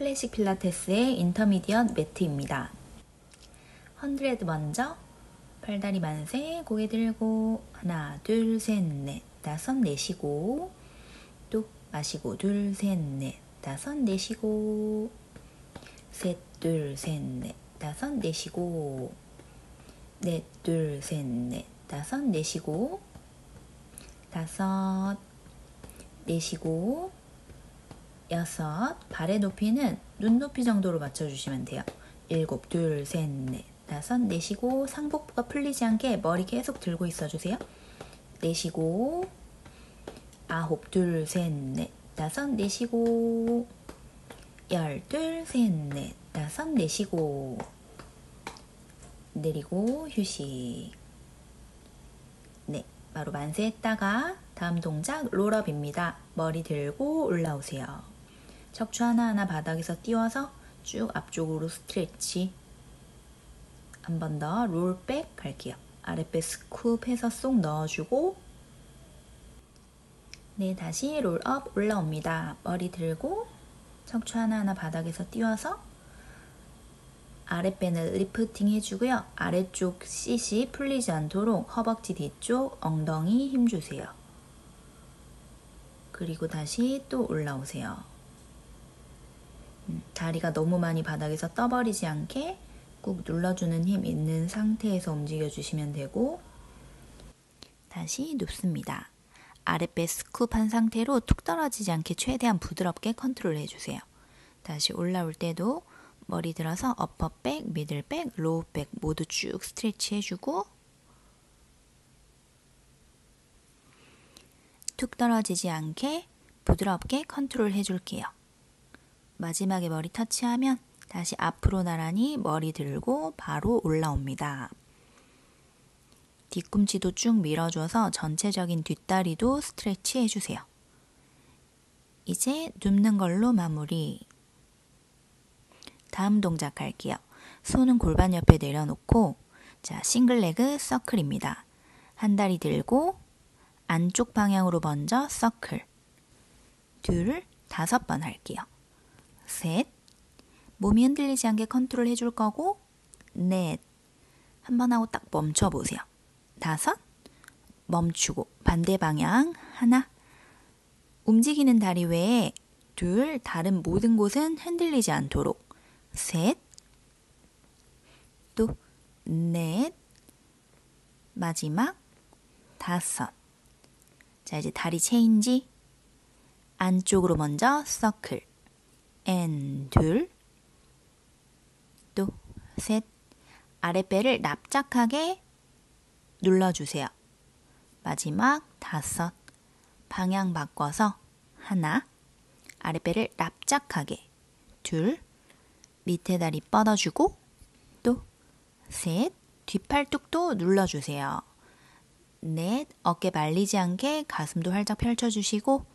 클래식 필라테스의 인터미디엇 매트입니다. 100 먼저 팔다리 만세, 고개 들고 하나, 둘, 셋, 넷, 다섯 내쉬고 또 마시고 둘, 셋, 넷, 다섯 내쉬고 셋, 둘, 셋, 넷, 다섯 내쉬고 넷, 둘, 셋, 넷, 다섯 내쉬고 다섯 내쉬고 여섯, 발의 높이는 눈높이 정도로 맞춰주시면 돼요. 일곱, 둘, 셋, 넷, 다섯 내쉬고 상복부가 풀리지 않게 머리 계속 들고 있어주세요. 내쉬고 아홉, 둘, 셋, 넷, 다섯 내쉬고 열, 둘, 셋, 넷, 다섯 내쉬고 내리고 휴식. 네, 바로 만세했다가 다음 동작 롤업입니다. 머리 들고 올라오세요. 척추 하나하나 바닥에서 띄워서 쭉 앞쪽으로 스트레치. 한 번 더 롤백 갈게요. 아랫배 스쿱 해서 쏙 넣어주고 네, 다시 롤업 올라옵니다. 머리 들고 척추 하나하나 바닥에서 띄워서 아랫배는 리프팅 해주고요. 아래쪽 씻이 풀리지 않도록 허벅지 뒤쪽 엉덩이 힘주세요. 그리고 다시 또 올라오세요. 다리가 너무 많이 바닥에서 떠버리지 않게 꾹 눌러주는 힘 있는 상태에서 움직여주시면 되고 다시 눕습니다. 아랫배 스쿱한 상태로 툭 떨어지지 않게 최대한 부드럽게 컨트롤 해주세요. 다시 올라올 때도 머리 들어서 어퍼백, 미들백, 로우백 모두 쭉 스트레치 해주고 툭 떨어지지 않게 부드럽게 컨트롤 해줄게요. 마지막에 머리 터치하면 다시 앞으로 나란히 머리 들고 바로 올라옵니다. 뒤꿈치도 쭉 밀어줘서 전체적인 뒷다리도 스트레치 해주세요. 이제 눕는 걸로 마무리. 다음 동작 할게요. 손은 골반 옆에 내려놓고 자, 싱글레그 서클입니다. 한 다리 들고 안쪽 방향으로 먼저 서클. 둘, 5번 할게요. 셋, 몸이 흔들리지 않게 컨트롤 해줄 거고 넷, 한 번 하고 딱 멈춰보세요. 다섯, 멈추고 반대 방향 하나, 움직이는 다리 외에 둘, 다른 모든 곳은 흔들리지 않도록 셋, 또 넷, 마지막 다섯. 자, 이제 다리 체인지. 안쪽으로 먼저 서클 앤 둘, 또 셋. 아랫배를 납작하게 눌러주세요. 마지막 다섯. 방향 바꿔서 하나, 아랫배를 납작하게 둘, 밑에 다리 뻗어주고 또 셋, 뒷팔뚝도 눌러주세요. 넷, 어깨 말리지 않게 가슴도 활짝 펼쳐주시고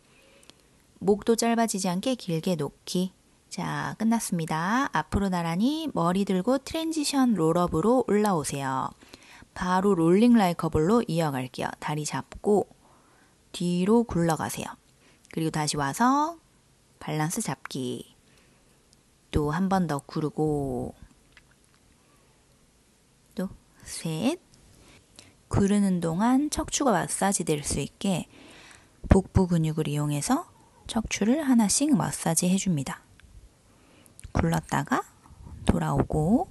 목도 짧아지지 않게 길게 놓기. 자, 끝났습니다. 앞으로 나란히 머리 들고 트랜지션 롤업으로 올라오세요. 바로 롤링 라이커볼로 이어갈게요. 다리 잡고 뒤로 굴러가세요. 그리고 다시 와서 밸런스 잡기. 또 한 번 더 구르고 또 셋. 구르는 동안 척추가 마사지 될 수 있게 복부 근육을 이용해서 척추를 하나씩 마사지 해줍니다. 굴렀다가 돌아오고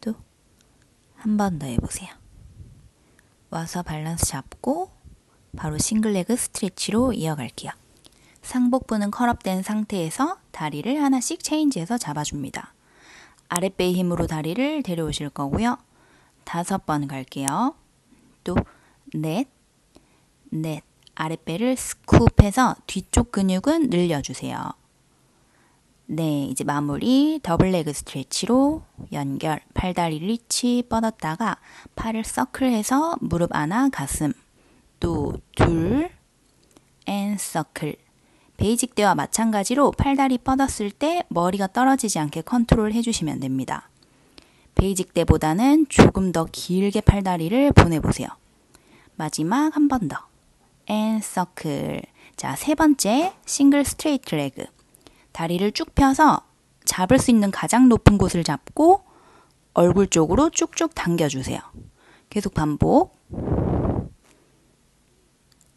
또 한 번 더 해보세요. 와서 밸런스 잡고 바로 싱글레그 스트레치로 이어갈게요. 상복부는 컬업된 상태에서 다리를 하나씩 체인지해서 잡아줍니다. 아랫배의 힘으로 다리를 데려오실 거고요. 5번 갈게요. 또 넷, 넷. 아랫배를 스쿱해서 뒤쪽 근육은 늘려주세요. 네, 이제 마무리 더블레그 스트레치로 연결. 팔다리 리치 뻗었다가 팔을 서클해서 무릎 안아 가슴. 또 둘, 앤 서클. 베이직 때와 마찬가지로 팔다리 뻗었을 때 머리가 떨어지지 않게 컨트롤 해주시면 됩니다. 베이직 때보다는 조금 더 길게 팔다리를 보내보세요. 마지막 한 번 더. 앤 서클. 자, 세 번째 싱글 스트레이트 레그. 다리를 쭉 펴서 잡을 수 있는 가장 높은 곳을 잡고 얼굴 쪽으로 쭉쭉 당겨주세요. 계속 반복.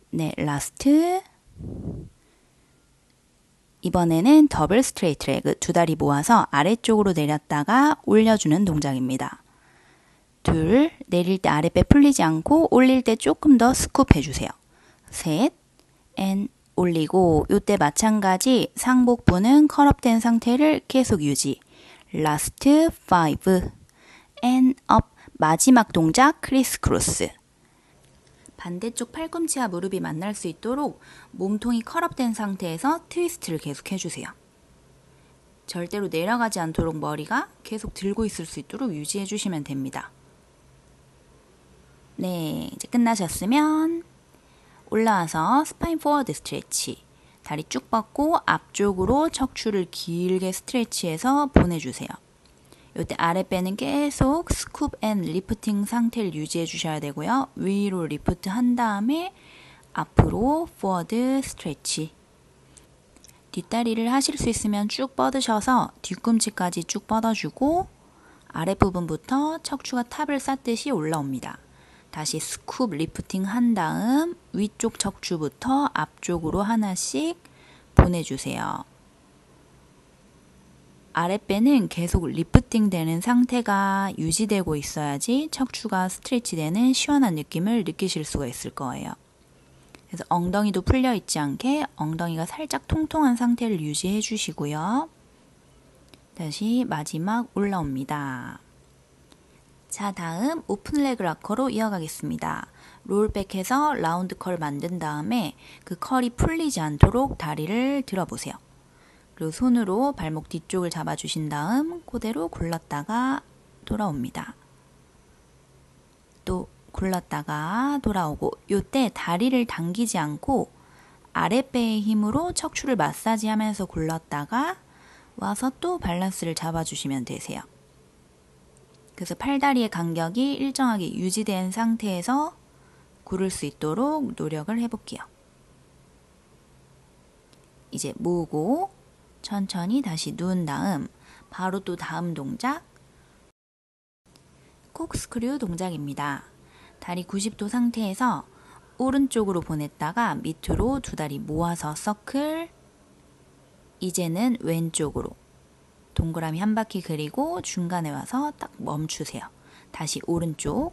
네, 라스트. 이번에는 더블 스트레이트 레그, 두 다리 모아서 아래쪽으로 내렸다가 올려주는 동작입니다. 둘, 내릴 때 아랫배 풀리지 않고 올릴 때 조금 더 스쿱 해주세요. 셋, 앤 올리고 이때 마찬가지 상복부는 컬업된 상태를 계속 유지. 라스트 5, 앤 업. 마지막 동작 크리스 크로스. 반대쪽 팔꿈치와 무릎이 만날 수 있도록 몸통이 컬업된 상태에서 트위스트를 계속 해주세요. 절대로 내려가지 않도록 머리가 계속 들고 있을 수 있도록 유지해 주시면 됩니다. 네, 이제 끝나셨으면 올라와서 스파인 포워드 스트레치. 다리 쭉 뻗고 앞쪽으로 척추를 길게 스트레치해서 보내주세요. 이때 아랫배는 계속 스쿱 앤 리프팅 상태를 유지해 주셔야 되고요. 위로 리프트 한 다음에 앞으로 포워드 스트레치. 뒷다리를 하실 수 있으면 쭉 뻗으셔서 뒤꿈치까지 쭉 뻗어주고 아랫부분부터 척추가 탑을 쌓듯이 올라옵니다. 다시 스쿱 리프팅 한 다음 위쪽 척추부터 앞쪽으로 하나씩 보내주세요. 아랫배는 계속 리프팅 되는 상태가 유지되고 있어야지 척추가 스트레치 되는 시원한 느낌을 느끼실 수가 있을 거예요. 그래서 엉덩이도 풀려 있지 않게 엉덩이가 살짝 통통한 상태를 유지해 주시고요. 다시 마지막 올라옵니다. 자, 다음 오픈 레그 락커로 이어가겠습니다. 롤백해서 라운드 컬 만든 다음에 그 컬이 풀리지 않도록 다리를 들어보세요. 그리고 손으로 발목 뒤쪽을 잡아주신 다음 그대로 굴렀다가 돌아옵니다. 또 굴렀다가 돌아오고 이때 다리를 당기지 않고 아랫배의 힘으로 척추를 마사지하면서 굴렀다가 와서 또 밸런스를 잡아주시면 되세요. 그래서 팔다리의 간격이 일정하게 유지된 상태에서 구를 수 있도록 노력을 해볼게요. 이제 모으고 천천히 다시 누운 다음 바로 또 다음 동작 콕스크류 동작입니다. 다리 90도 상태에서 오른쪽으로 보냈다가 밑으로 두 다리 모아서 서클. 이제는 왼쪽으로 동그라미 한 바퀴 그리고 중간에 와서 딱 멈추세요. 다시 오른쪽.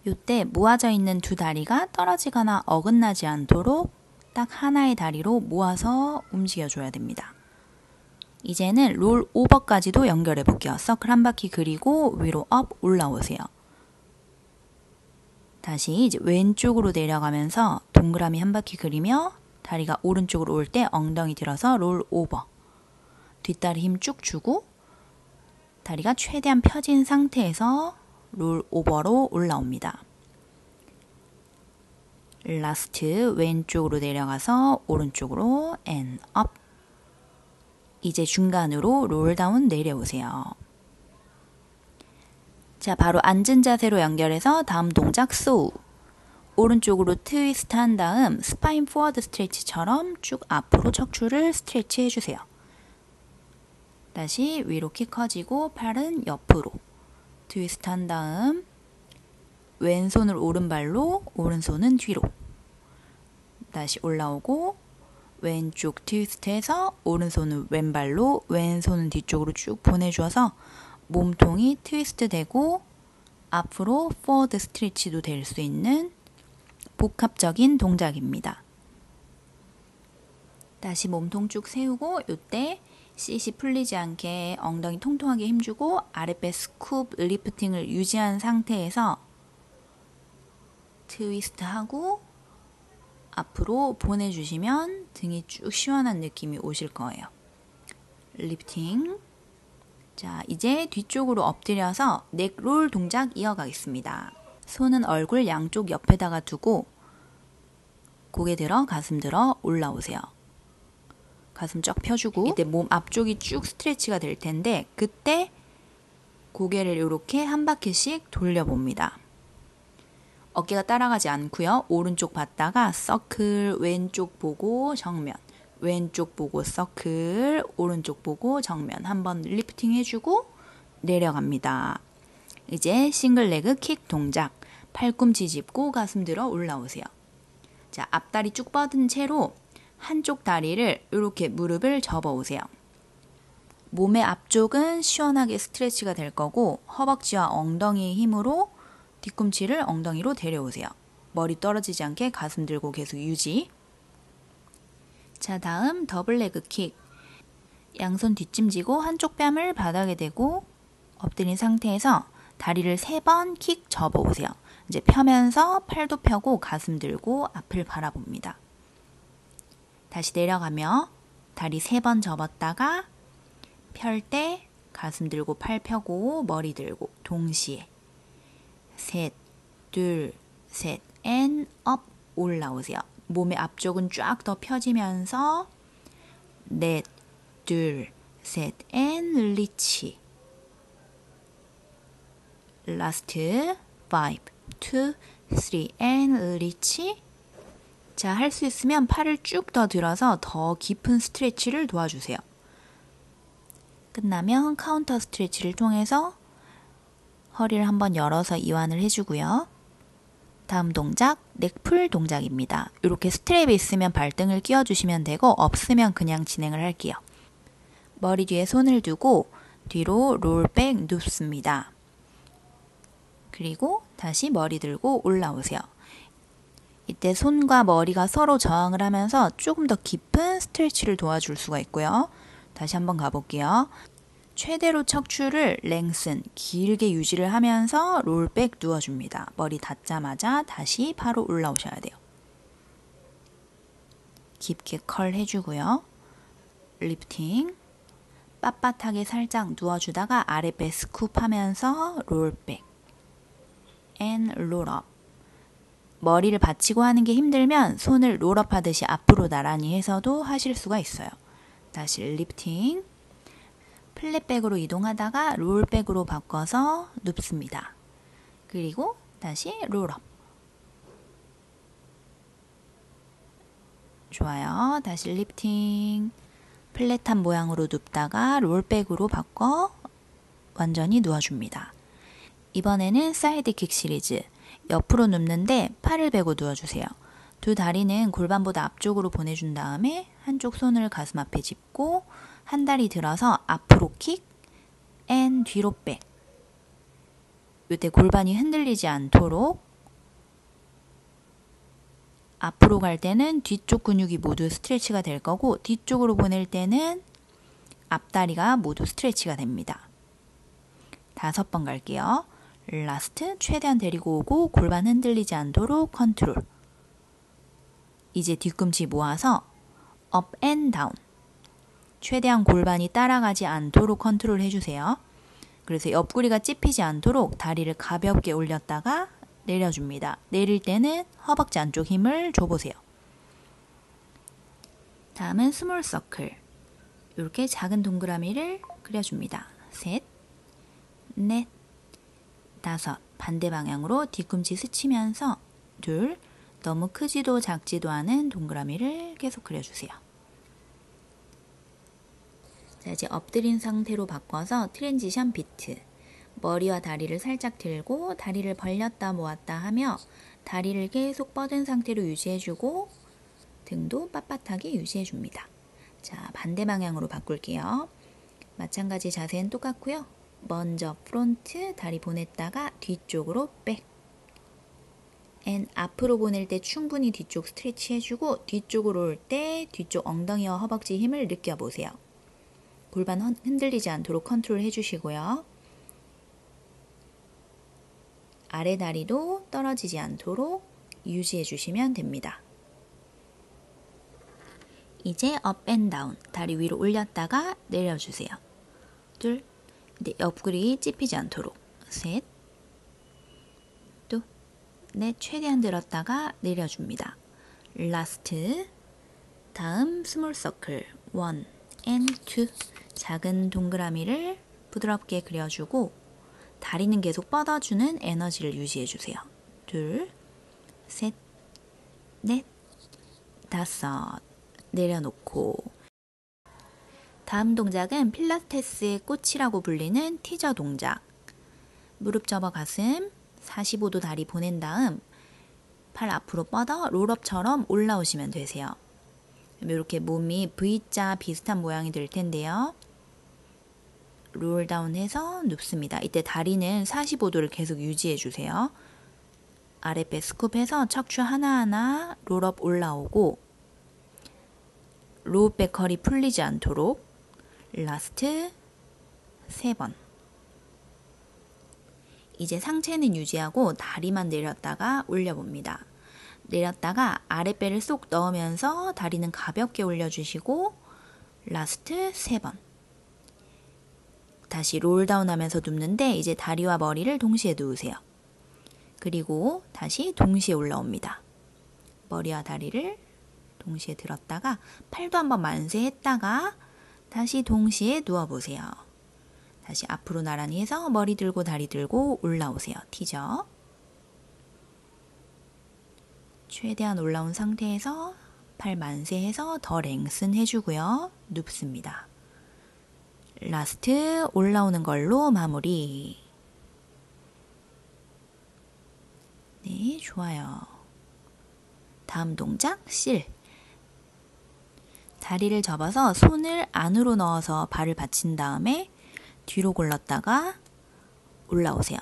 이때 모아져 있는 두 다리가 떨어지거나 어긋나지 않도록 딱 하나의 다리로 모아서 움직여줘야 됩니다. 이제는 롤 오버까지도 연결해 볼게요. 서클 한 바퀴 그리고 위로 업 올라오세요. 다시 이제 왼쪽으로 내려가면서 동그라미 한 바퀴 그리며 다리가 오른쪽으로 올 때 엉덩이 들어서 롤 오버. 뒷다리 힘 쭉 주고 다리가 최대한 펴진 상태에서 롤 오버로 올라옵니다. 라스트 왼쪽으로 내려가서 오른쪽으로 앤 업. 이제 중간으로 롤다운 내려오세요. 자, 바로 앉은 자세로 연결해서 다음 동작 소우. 오른쪽으로 트위스트 한 다음 스파인 포워드 스트레치처럼 쭉 앞으로 척추를 스트레치 해주세요. 다시 위로 키 커지고 팔은 옆으로 트위스트 한 다음 왼손을 오른발로 오른손은 뒤로 다시 올라오고 왼쪽 트위스트해서 오른손은 왼발로 왼손은 뒤쪽으로 쭉 보내주어서 몸통이 트위스트 되고 앞으로 포워드 스트레치도 될 수 있는 복합적인 동작입니다. 다시 몸통 쭉 세우고 이때 씻이 풀리지 않게 엉덩이 통통하게 힘주고 아랫배 스쿱 리프팅을 유지한 상태에서 트위스트하고 앞으로 보내주시면 등이 쭉 시원한 느낌이 오실 거예요. 리프팅. 자, 이제 뒤쪽으로 엎드려서 넥롤 동작 이어가겠습니다. 손은 얼굴 양쪽 옆에다가 두고 고개 들어 가슴 들어 올라오세요. 가슴 쫙 펴주고 이때 몸 앞쪽이 쭉 스트레치가 될 텐데 그때 고개를 이렇게 한 바퀴씩 돌려봅니다. 어깨가 따라가지 않고요. 오른쪽 봤다가 서클 왼쪽 보고 정면 왼쪽 보고 서클, 오른쪽 보고 정면 한번 리프팅 해주고 내려갑니다. 이제 싱글 레그 킥 동작. 팔꿈치 짚고 가슴 들어 올라오세요. 자, 앞다리 쭉 뻗은 채로 한쪽 다리를 이렇게 무릎을 접어 오세요. 몸의 앞쪽은 시원하게 스트레치가 될 거고 허벅지와 엉덩이의 힘으로 뒤꿈치를 엉덩이로 데려오세요. 머리 떨어지지 않게 가슴 들고 계속 유지. 자, 다음 더블 레그 킥. 양손 뒷짐지고 한쪽 뺨을 바닥에 대고 엎드린 상태에서 다리를 3번 킥 접어 오세요. 이제 펴면서 팔도 펴고 가슴 들고 앞을 바라봅니다. 다시 내려가며 다리 3번 접었다가 펼 때 가슴 들고 팔 펴고 머리 들고 동시에 셋, 둘, 셋, 앤 업 올라오세요. 몸의 앞쪽은 쫙 더 펴지면서 넷, 둘, 셋, 앤 리치. 라스트 5, 2, 3, 앤 리치. 자, 할 수 있으면 팔을 쭉 더 들어서 더 깊은 스트레치를 도와주세요. 끝나면 카운터 스트레치를 통해서 허리를 한번 열어서 이완을 해주고요. 다음 동작, 넥풀 동작입니다. 이렇게 스트랩이 있으면 발등을 끼워주시면 되고 없으면 그냥 진행을 할게요. 머리 뒤에 손을 두고 뒤로 롤백 눕습니다. 그리고 다시 머리 들고 올라오세요. 이때 손과 머리가 서로 저항을 하면서 조금 더 깊은 스트레치를 도와줄 수가 있고요. 다시 한번 가볼게요. 최대로 척추를 랭슨, 길게 유지를 하면서 롤백 누워줍니다. 머리 닿자마자 다시 바로 올라오셔야 돼요. 깊게 컬 해주고요. 리프팅, 빳빳하게 살짝 누워주다가 아랫배 스쿱 하면서 롤백 앤 롤업. 머리를 받치고 하는 게 힘들면 손을 롤업 하듯이 앞으로 나란히 해서도 하실 수가 있어요. 다시 리프팅, 플랫백으로 이동하다가 롤백으로 바꿔서 눕습니다. 그리고 다시 롤업. 좋아요. 다시 리프팅, 플랫한 모양으로 눕다가 롤백으로 바꿔 완전히 누워줍니다. 이번에는 사이드킥 시리즈. 옆으로 눕는데 팔을 베고 누워주세요. 두 다리는 골반보다 앞쪽으로 보내준 다음에 한쪽 손을 가슴 앞에 짚고 한 다리 들어서 앞으로 킥, 앤 뒤로 백. 이때 골반이 흔들리지 않도록 앞으로 갈 때는 뒤쪽 근육이 모두 스트레치가 될 거고 뒤쪽으로 보낼 때는 앞다리가 모두 스트레치가 됩니다. 5번 갈게요. 라스트, 최대한 데리고 오고 골반 흔들리지 않도록 컨트롤. 이제 뒤꿈치 모아서 업 앤 다운. 최대한 골반이 따라가지 않도록 컨트롤 해주세요. 그래서 옆구리가 찝히지 않도록 다리를 가볍게 올렸다가 내려줍니다. 내릴 때는 허벅지 안쪽 힘을 줘보세요. 다음은 스몰 서클. 이렇게 작은 동그라미를 그려줍니다. 셋, 넷, 5. 반대 방향으로 뒤꿈치 스치면서 둘, 너무 크지도 작지도 않은 동그라미를 계속 그려주세요. 자, 이제 엎드린 상태로 바꿔서 트랜지션 비트. 머리와 다리를 살짝 들고 다리를 벌렸다 모았다 하며 다리를 계속 뻗은 상태로 유지해주고 등도 빳빳하게 유지해줍니다. 자, 반대 방향으로 바꿀게요. 마찬가지 자세는 똑같고요. 먼저 프론트 다리 보냈다가 뒤쪽으로 백. 앤 앞으로 보낼 때 충분히 뒤쪽 스트레치 해주고 뒤쪽으로 올 때 뒤쪽 엉덩이와 허벅지 힘을 느껴보세요. 골반 흔들리지 않도록 컨트롤 해주시고요. 아래 다리도 떨어지지 않도록 유지해 주시면 됩니다. 이제 업 앤 다운. 다리 위로 올렸다가 내려주세요. 둘, 옆구리 찝히지 않도록. 셋, 또 넷, 최대한 들었다가 내려줍니다. 라스트. 다음 스몰 서클 1 앤 2. 작은 동그라미를 부드럽게 그려주고 다리는 계속 뻗어주는 에너지를 유지해주세요. 둘, 셋, 넷, 5. 내려놓고. 다음 동작은 필라테스의 꽃이라고 불리는 티저 동작. 무릎 접어 가슴 45도 다리 보낸 다음 팔 앞으로 뻗어 롤업처럼 올라오시면 되세요. 이렇게 몸이 V자 비슷한 모양이 될 텐데요. 롤다운해서 눕습니다. 이때 다리는 45도를 계속 유지해 주세요. 아랫배 스쿱해서 척추 하나하나 롤업 올라오고 로우백 허리 풀리지 않도록 라스트 3번. 이제 상체는 유지하고 다리만 내렸다가 올려봅니다. 내렸다가 아랫배를 쏙 넣으면서 다리는 가볍게 올려주시고 라스트 3번. 다시 롤다운 하면서 눕는데 이제 다리와 머리를 동시에 누우세요. 그리고 다시 동시에 올라옵니다. 머리와 다리를 동시에 들었다가 팔도 한번 만세했다가 다시 동시에 누워보세요. 다시 앞으로 나란히 해서 머리 들고 다리 들고 올라오세요. 티저. 최대한 올라온 상태에서 팔 만세해서 더 랭슨 해주고요. 눕습니다. 라스트 올라오는 걸로 마무리. 네, 좋아요. 다음 동작 실. 다리를 접어서 손을 안으로 넣어서 발을 받친 다음에 뒤로 골랐다가 올라오세요.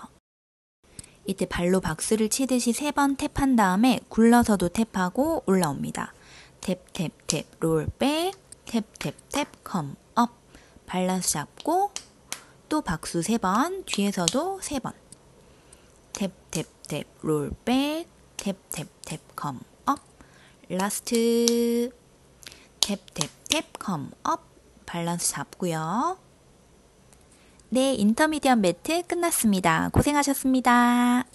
이때 발로 박스를 치듯이 3번 탭한 다음에 굴러서도 탭하고 올라옵니다. 탭, 탭, 탭, 롤 백, 탭, 탭, 탭, 컴 업. 밸런스 잡고 또 박수 3번, 뒤에서도 3번. 탭, 탭, 탭, 롤 백, 탭, 탭, 탭, 컴 업. 라스트 탭, 탭, 탭, 컴 업. 밸런스 잡고요. 네, 인터미디언 매트 끝났습니다. 고생하셨습니다.